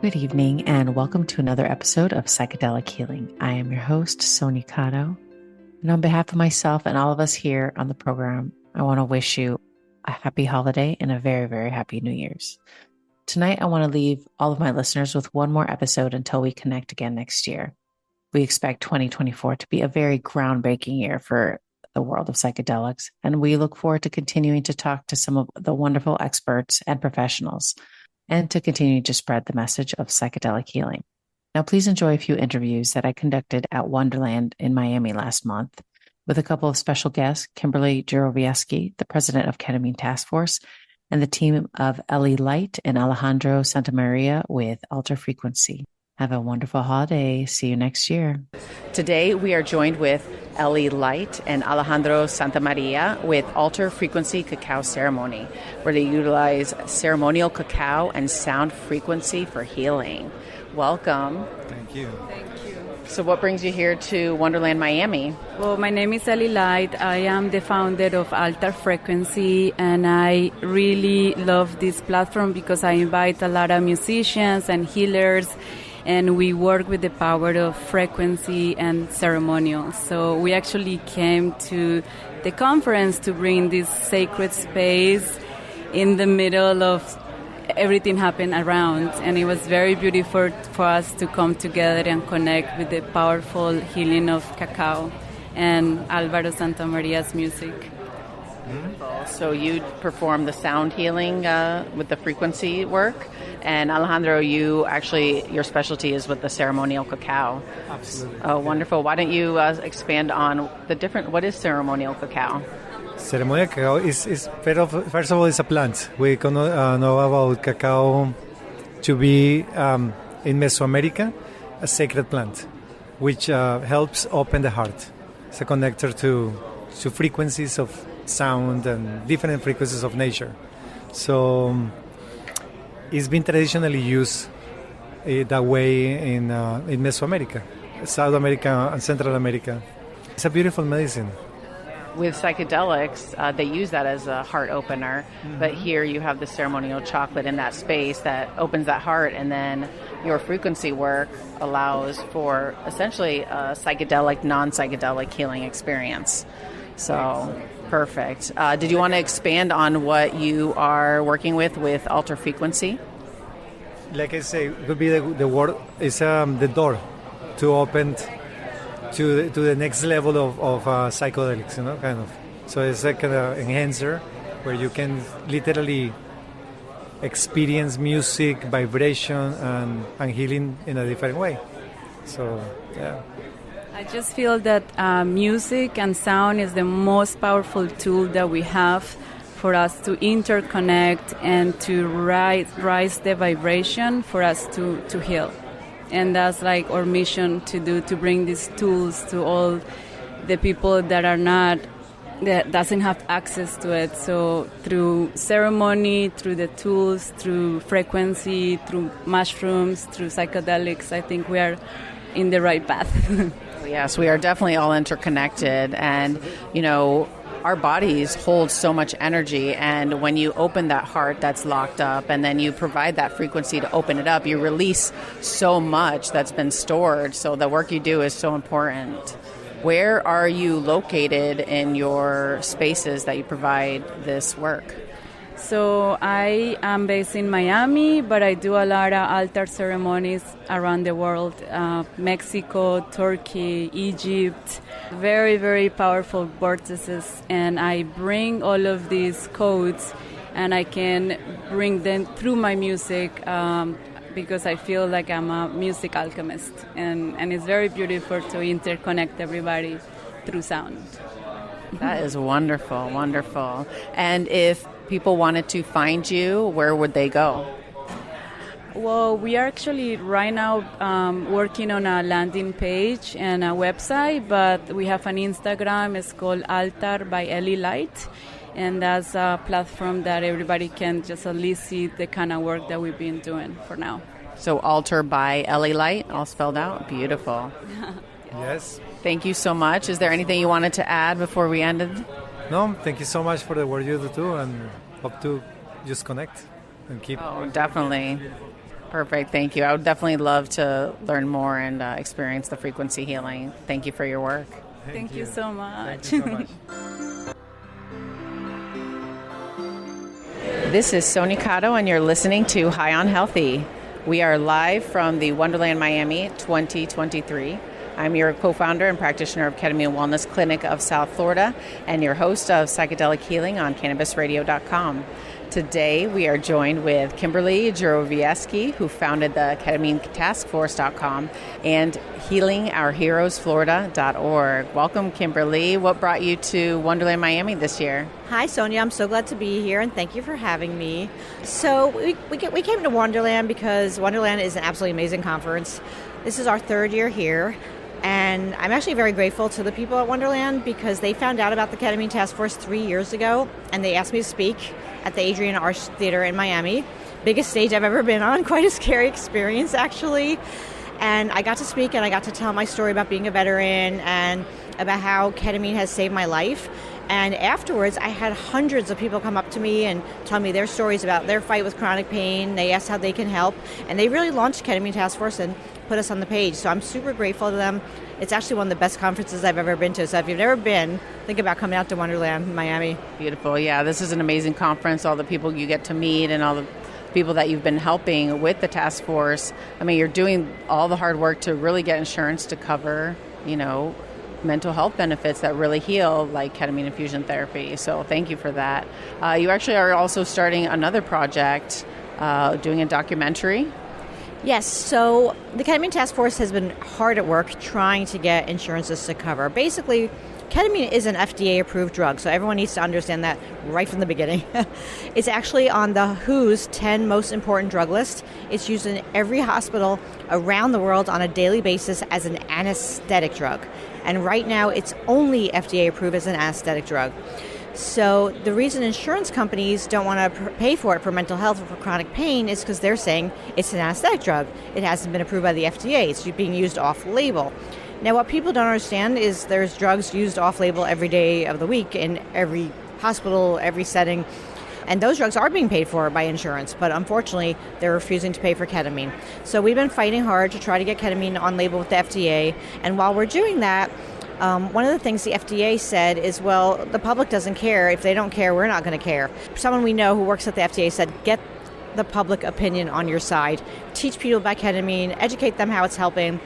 good evening, and welcome to another episode of Psychedelic Healing. I am your host, Sonia Cotto, and on behalf of myself and all of us here on the program, I want to wish you a happy holiday and a very, very happy New Year's. Tonight, I want to leave all of my listeners with one more episode until we connect again next year. We expect 2024 to be a very groundbreaking year for the world of psychedelics, and we look forward to continuing to talk to some of the wonderful experts and professionals and to continue to spread the message of psychedelic healing. Now, please enjoy a few interviews that I conducted at Wonderland in Miami last month with a couple of special guests, Kimberly Juroviesky, the president of Ketamine Task Force, and the team of Ellie Light and Alejandro Santamaria with Alter Frequency. Have a wonderful holiday. See you next year. Today, we are joined with Ellie Light and Alejandro Santamaria with Alter Frequency Cacao Ceremony, where they utilize ceremonial cacao and sound frequency for healing. Welcome. Thank you. So what brings you here to Wonderland, Miami? Well, my name is Ellie Light. I am the founder of Alter Frequency, and I really love this platform because I invite a lot of musicians and healers, and we work with the power of frequency and ceremonial. So we actually came to the conference to bring this sacred space in the middle of everything happened around, and it was very beautiful for us to come together and connect with the powerful healing of cacao and Alvaro Santamaria's music. So you perform the sound healing with the frequency work, and Alejandro, your specialty is with the ceremonial cacao. Absolutely. Oh, wonderful. Why don't you expand on what is ceremonial cacao? Ceremonial cacao is first of all, it's a plant. We know about cacao to be in Mesoamerica a sacred plant, which helps open the heart. It's a connector to frequencies of sound and different frequencies of nature. So it's been traditionally used that way in Mesoamerica, South America, and Central America. It's a beautiful medicine. With psychedelics, they use that as a heart opener, but here you have the ceremonial chocolate in that space that opens that heart, and then your frequency work allows for essentially a psychedelic, non-psychedelic healing experience. So, perfect. Did you want to expand on what you are working with Alter Frequency? Like I say, it could be the word is the door to open to the next level of psychedelics, kind of. So it's like an enhancer where you can literally experience music, vibration, and healing in a different way. So, yeah. I just feel that music and sound is the most powerful tool that we have for us to interconnect and to rise the vibration for us to heal. And that's like our mission to bring these tools to all the people that doesn't have access to it. So through ceremony, through the tools, through frequency, through mushrooms, through psychedelics, I think we are in the right path. Yes, we are definitely all interconnected, and our bodies hold so much energy, and when you open that heart that's locked up and then you provide that frequency to open it up, you release so much that's been stored. So the work you do is so important. Where are you located in your spaces that you provide this work? So I am based in Miami, but I do a lot of altar ceremonies around the world, Mexico, Turkey, Egypt, very, very powerful vortices. And I bring all of these codes and I can bring them through my music because I feel like I'm a music alchemist. And it's very beautiful to interconnect everybody through sound. That is wonderful, wonderful. And if people wanted to find you, where would they go? Well, we are actually right now working on a landing page and a website, but we have an Instagram. It's called Altar by Ellie Light, and that's a platform that everybody can just at least see the kind of work that we've been doing for now. So Altar by Ellie Light, all spelled out. Beautiful. Yes. Thank you so much. Is there anything you wanted to add before we ended? No, thank you so much for the work you do too, and hope to just connect and keep. Oh, definitely. Perfect. Thank you. I would definitely love to learn more and experience the frequency healing. Thank you for your work. Thank you so much. Thank you so much. This is Sonia Cotto, and you're listening to High on Healthy. We are live from the Wonderland Miami 2023. I'm your co-founder and practitioner of Ketamine Wellness Clinic of South Florida and your host of Psychedelic Healing on CannabisRadio.com. Today, we are joined with Kimberly Juroviesky, who founded the KetamineTaskForce.com and HealingOurHeroesFlorida.org. Welcome, Kimberly. What brought you to Wonderland Miami this year? Hi, Sonia. I'm so glad to be here, and thank you for having me. So we came to Wonderland because Wonderland is an absolutely amazing conference. This is our third year here, and I'm actually very grateful to the people at Wonderland because they found out about the Ketamine Task Force 3 years ago, and they asked me to speak at the Adrian Arts Theater in Miami. Biggest stage I've ever been on. Quite a scary experience, actually. And I got to speak, and I got to tell my story about being a veteran and about how ketamine has saved my life. And afterwards, I had hundreds of people come up to me and tell me their stories about their fight with chronic pain. They asked how they can help. And they really launched Ketamine Task Force and put us on the page. So I'm super grateful to them. It's actually one of the best conferences I've ever been to. So if you've never been, think about coming out to Wonderland, Miami. Beautiful. Yeah, this is an amazing conference. All the people you get to meet and all the people that you've been helping with the task force. I mean, you're doing all the hard work to really get insurance to cover, mental health benefits that really heal, like ketamine infusion therapy. So thank you for that. You actually are also starting another project, doing a documentary. Yes, so the Ketamine Task Force has been hard at work trying to get insurances to cover. Basically, ketamine is an FDA-approved drug, so everyone needs to understand that right from the beginning. It's actually on the WHO's 10 most important drug list. It's used in every hospital around the world on a daily basis as an anesthetic drug. And right now, it's only FDA-approved as an anesthetic drug. So the reason insurance companies don't want to pay for it for mental health or for chronic pain is because they're saying it's an anesthetic drug. It hasn't been approved by the FDA. It's being used off-label. Now, what people don't understand is there's drugs used off-label every day of the week in every hospital, every setting, and those drugs are being paid for by insurance, but unfortunately, they're refusing to pay for ketamine. So we've been fighting hard to try to get ketamine on label with the FDA, and while we're doing that, one of the things the FDA said is, well, the public doesn't care. If they don't care, we're not going to care. Someone we know who works at the FDA said, get the public opinion on your side. Teach people about ketamine, educate them how it's helping.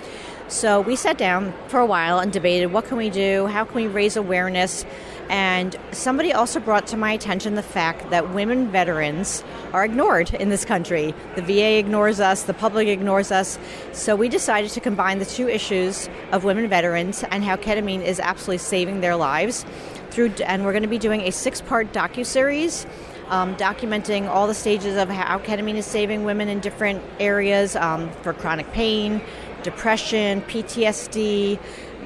So we sat down for a while and debated, what can we do? How can we raise awareness? And somebody also brought to my attention the fact that women veterans are ignored in this country. The VA ignores us, the public ignores us. So we decided to combine the two issues of women veterans and how ketamine is absolutely saving their lives. And we're going to be doing a 6-part docuseries documenting all the stages of how ketamine is saving women in different areas for chronic pain, depression, PTSD,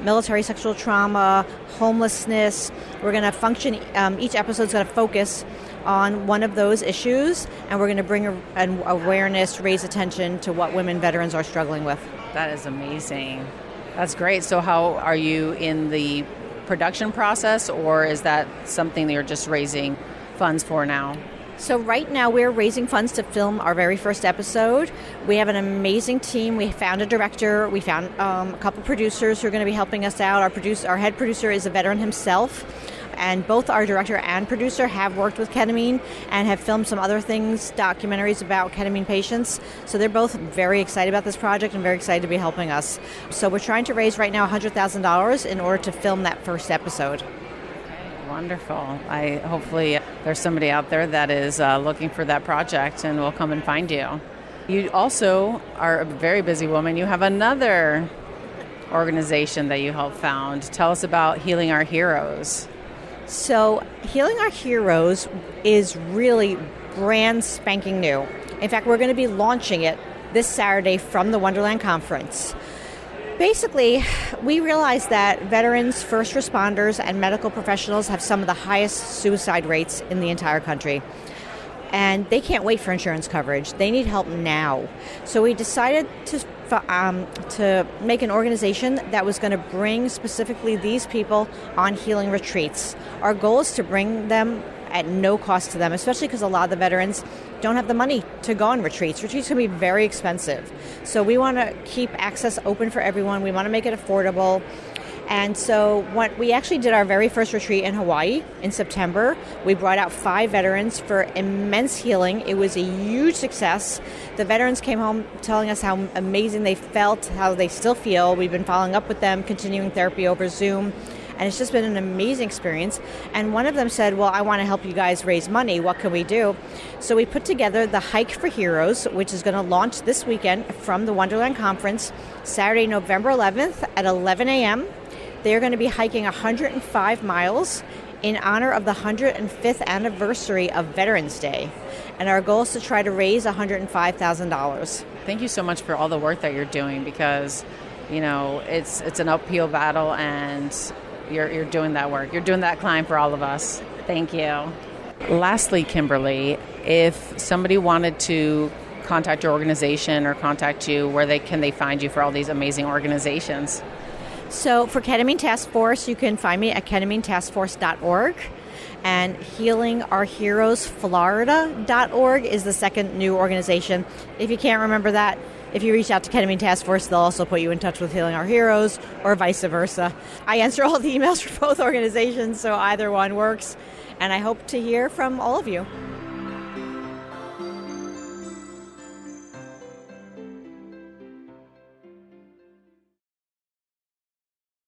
military sexual trauma, homelessness. We're going to function, each episode is going to focus on one of those issues, and we're going to bring an awareness, raise attention to what women veterans are struggling with. That is amazing. That's great. So how are you in the production process, or is that something that you're just raising funds for now? So right now we're raising funds to film our very first episode. We have an amazing team. We found a director. We found a couple producers who are going to be helping us out. Our head producer is a veteran himself. And both our director and producer have worked with ketamine and have filmed some other things, documentaries about ketamine patients. So they're both very excited about this project and very excited to be helping us. So we're trying to raise right now $100,000 in order to film that first episode. Wonderful. Hopefully there's somebody out there that is looking for that project and will come and find you. You also are a very busy woman. You have another organization that you helped found. Tell us about Healing Our Heroes. So Healing Our Heroes is really brand spanking new. In fact, we're going to be launching it this Saturday from the Wonderland Conference. Basically, we realize that veterans, first responders, and medical professionals have some of the highest suicide rates in the entire country. And they can't wait for insurance coverage. They need help now. So we decided to make an organization that was going to bring specifically these people on healing retreats. Our goal is to bring them at no cost to them, especially because a lot of the veterans don't have the money to go on retreats. Retreats can be very expensive. So we want to keep access open for everyone. We want to make it affordable. And so we actually did our very first retreat in Hawaii in September. We brought out 5 veterans for immense healing. It was a huge success. The veterans came home telling us how amazing they felt, how they still feel. We've been following up with them, continuing therapy over Zoom. And it's just been an amazing experience. And one of them said, well, I want to help you guys raise money. What can we do? So we put together the Hike for Heroes, which is going to launch this weekend from the Wonderland Conference, Saturday, November 11th at 11 a.m. They're going to be hiking 105 miles in honor of the 105th anniversary of Veterans Day. And our goal is to try to raise $105,000. Thank you so much for all the work that you're doing, because, it's an uphill battle, and you're doing that work. You're doing that climb for all of us. Thank you. Lastly, Kimberly, if somebody wanted to contact your organization or contact you, can they find you for all these amazing organizations? So for Ketamine Task Force, you can find me at ketamine-taskforce.org. And healingourheroesflorida.org is the second new organization. If you can't remember that, if you reach out to Ketamine Task Force, they'll also put you in touch with Healing Our Heroes, or vice versa. I answer all the emails for both organizations, so either one works. And I hope to hear from all of you.